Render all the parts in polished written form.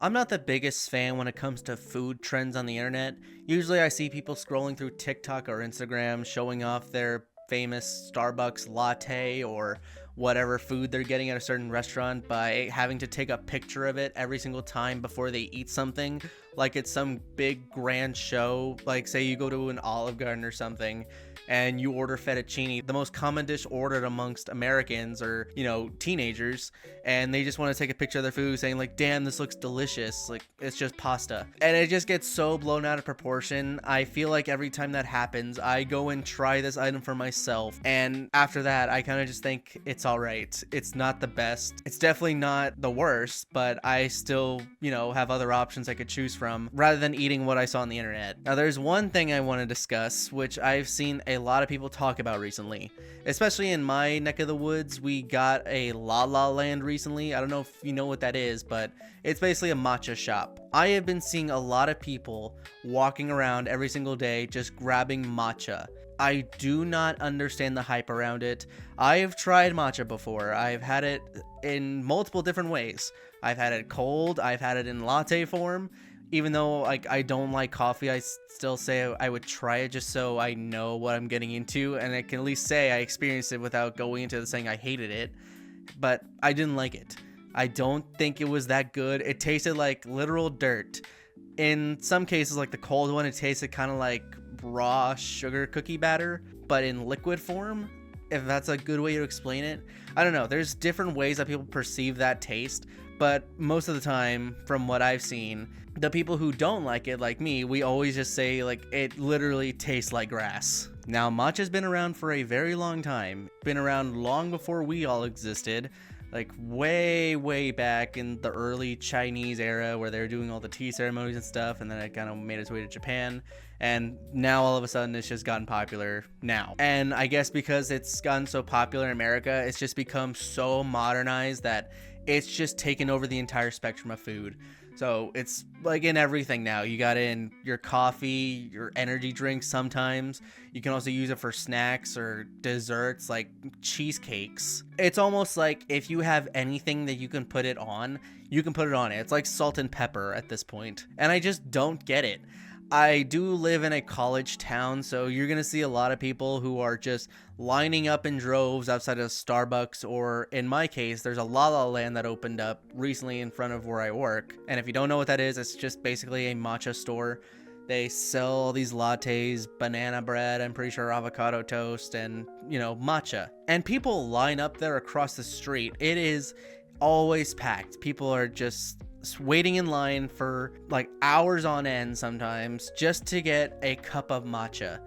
I'm not the biggest fan when it comes to food trends on the internet. Usually I see people scrolling through TikTok or Instagram showing off their famous Starbucks latte or whatever food they're getting at a certain restaurant by having to take a picture of it every single time before they eat something, like it's some big grand show. Like, say you go to an Olive Garden or something and you order fettuccine, the most common dish ordered amongst Americans or, teenagers, and they just want to take a picture of their food saying like, damn, this looks delicious, like it's just pasta. And it just gets so blown out of proportion. I feel like every time that happens, I go and try this item for myself, and after that I kind of just think it's all right. It's not the best, it's definitely not the worst, but I still, have other options I could choose from rather than eating what I saw on the internet. Now there's one thing I want to discuss, which I've seen a lot of people talk about recently, especially in my neck of the woods. We got a La La Land recently. I don't know if you know what that is, but it's basically a matcha shop. I have been seeing a lot of people walking around every single day just grabbing matcha. I do not understand the hype around it. I have tried matcha before. I've had it in multiple different ways. I've had it cold, I've had it in latte form. Even though I don't like coffee, I still say I would try it just so I know what I'm getting into, and I can at least say I experienced it without going into saying I hated it. But I didn't like it. I don't think it was that good. It tasted like literal dirt. In some cases, like the cold one, it tasted kind of like raw sugar cookie batter, but in liquid form, if that's a good way to explain it. I don't know. There's different ways that people perceive that taste, but most of the time, from what I've seen, the people who don't like it, like me, we always just say like it literally tastes like grass. Now, matcha's been around for a very long time. Been around long before we all existed. Like way back in the early Chinese era where they were doing all the tea ceremonies and stuff, and then it kind of made its way to Japan, and now all of a sudden it's just gotten popular now. And I guess because it's gotten so popular in America, it's just become so modernized that it's just taken over the entire spectrum of food. So it's like in everything now. You got it in your coffee, your energy drinks sometimes. You can also use it for snacks or desserts like cheesecakes. It's almost like if you have anything that you can put it on, you can put it on it. It's like salt and pepper at this point. And I just don't get it. I do live in a college town, so you're going to see a lot of people who are just lining up in droves outside of Starbucks, or in my case, there's a La La Land that opened up recently in front of where I work. And if you don't know what that is, it's just basically a matcha store. They sell all these lattes, banana bread, I'm pretty sure avocado toast, and, matcha. And people line up there across the street. It is always packed. People are just waiting in line for like hours on end sometimes just to get a cup of matcha.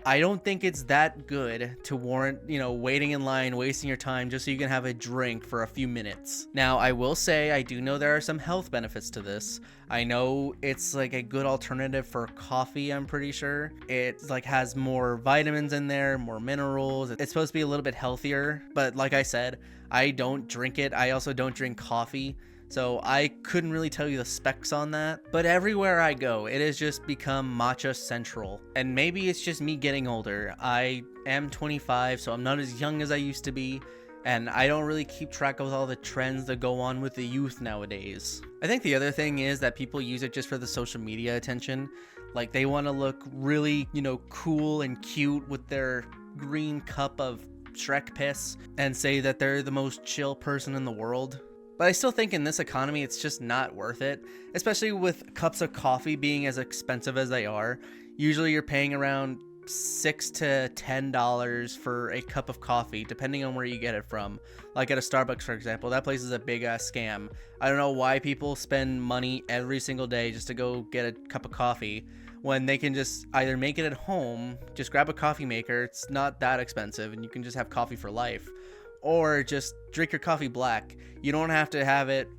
I don't think it's that good to warrant, waiting in line, wasting your time just so you can have a drink for a few minutes. Now, I will say I do know there are some health benefits to this. I know it's like a good alternative for coffee, I'm pretty sure. It like has more vitamins in there, more minerals. It's supposed to be a little bit healthier, but like I said, I don't drink it. I also don't drink coffee. So I couldn't really tell you the specs on that, but everywhere I go, it has just become matcha central. And maybe it's just me getting older. I am 25, so I'm not as young as I used to be, and I don't really keep track of all the trends that go on with the youth nowadays. I think the other thing is that people use it just for the social media attention. Like they want to look really, cool and cute with their green cup of Shrek piss and say that they're the most chill person in the world. But I still think in this economy, it's just not worth it, especially with cups of coffee being as expensive as they are. Usually you're paying around $6 to $10 for a cup of coffee, depending on where you get it from. Like at a Starbucks, for example, that place is a big ass scam. I don't know why people spend money every single day just to go get a cup of coffee when they can just either make it at home, just grab a coffee maker, it's not that expensive, and you can just have coffee for life. Or just drink your coffee black. You don't have to have it,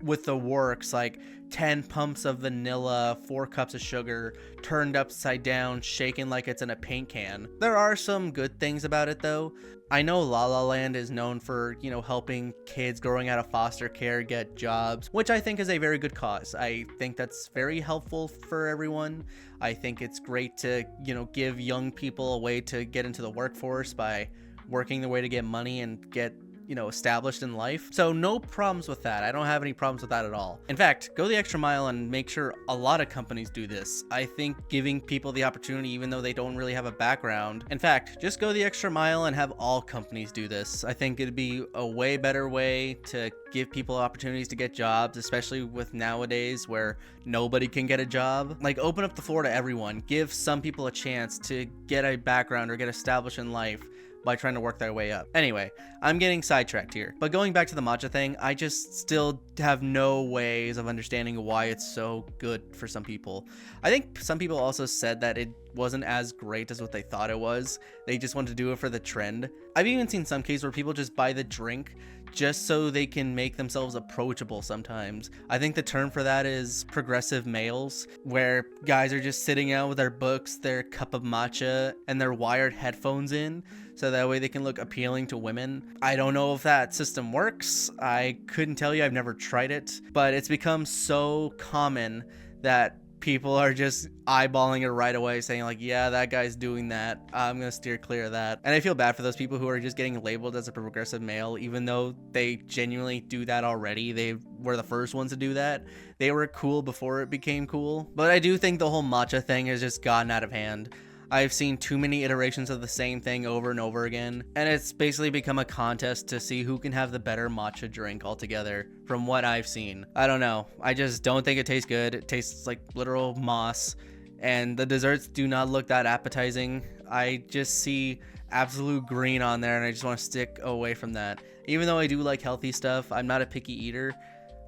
with the works, like 10 pumps of vanilla, 4 cups of sugar, turned upside down, shaken like it's in a paint can. There are some good things about it though. I know La La Land is known for, helping kids growing out of foster care get jobs, which I think is a very good cause. I think that's very helpful for everyone. I think it's great to, give young people a way to get into the workforce by working their way to get money and get established in life. So no problems with that. I don't have any problems with that at all. In fact, go the extra mile and make sure a lot of companies do this. I think giving people the opportunity, even though they don't really have a background. In fact, just go the extra mile and have all companies do this. I think it'd be a way better way to give people opportunities to get jobs, especially with nowadays where nobody can get a job. Like, open up the floor to everyone. Give some people a chance to get a background or get established in life by trying to work their way up. Anyway, I'm getting sidetracked here. But going back to the matcha thing, I just still have no ways of understanding why it's so good for some people. I think some people also said that it wasn't as great as what they thought it was. They just wanted to do it for the trend. I've even seen some cases where people just buy the drink just so they can make themselves approachable sometimes. I think the term for that is progressive males, where guys are just sitting out with their books, their cup of matcha, and their wired headphones in, so that way they can look appealing to women. I don't know if that system works. I couldn't tell you. I've never tried it, but it's become so common that people are just eyeballing it right away, saying like, yeah, that guy's doing that, I'm gonna steer clear of that. And I feel bad for those people who are just getting labeled as a progressive male, even though they genuinely do that already. They were the first ones to do that. They were cool before it became cool. But I do think the whole matcha thing has just gotten out of hand. I've seen too many iterations of the same thing over and over again, and it's basically become a contest to see who can have the better matcha drink altogether, from what I've seen. I don't know. I just don't think it tastes good. It tastes like literal moss, and the desserts do not look that appetizing. I just see absolute green on there, and I just want to stick away from that. Even though I do like healthy stuff, I'm not a picky eater.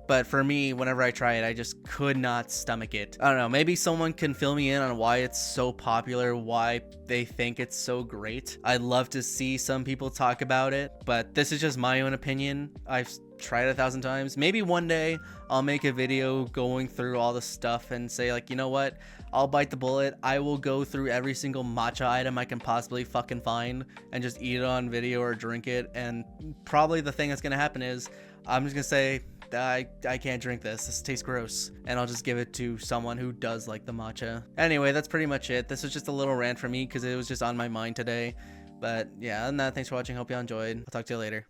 But for me, whenever I try it, I just could not stomach it. I don't know, maybe someone can fill me in on why it's so popular, why they think it's so great. I'd love to see some people talk about it, but this is just my own opinion. I've tried it 1,000 times. Maybe one day I'll make a video going through all the stuff and say like, you know what? I'll bite the bullet. I will go through every single matcha item I can possibly fucking find and just eat it on video or drink it. And probably the thing that's gonna happen is I'm just gonna say, I can't drink this tastes gross, and I'll just give it to someone who does like the matcha. Anyway, that's pretty much it. This was just a little rant for me because it was just on my mind today. But yeah, other than that, thanks for watching. Hope y'all enjoyed. I'll talk to you later.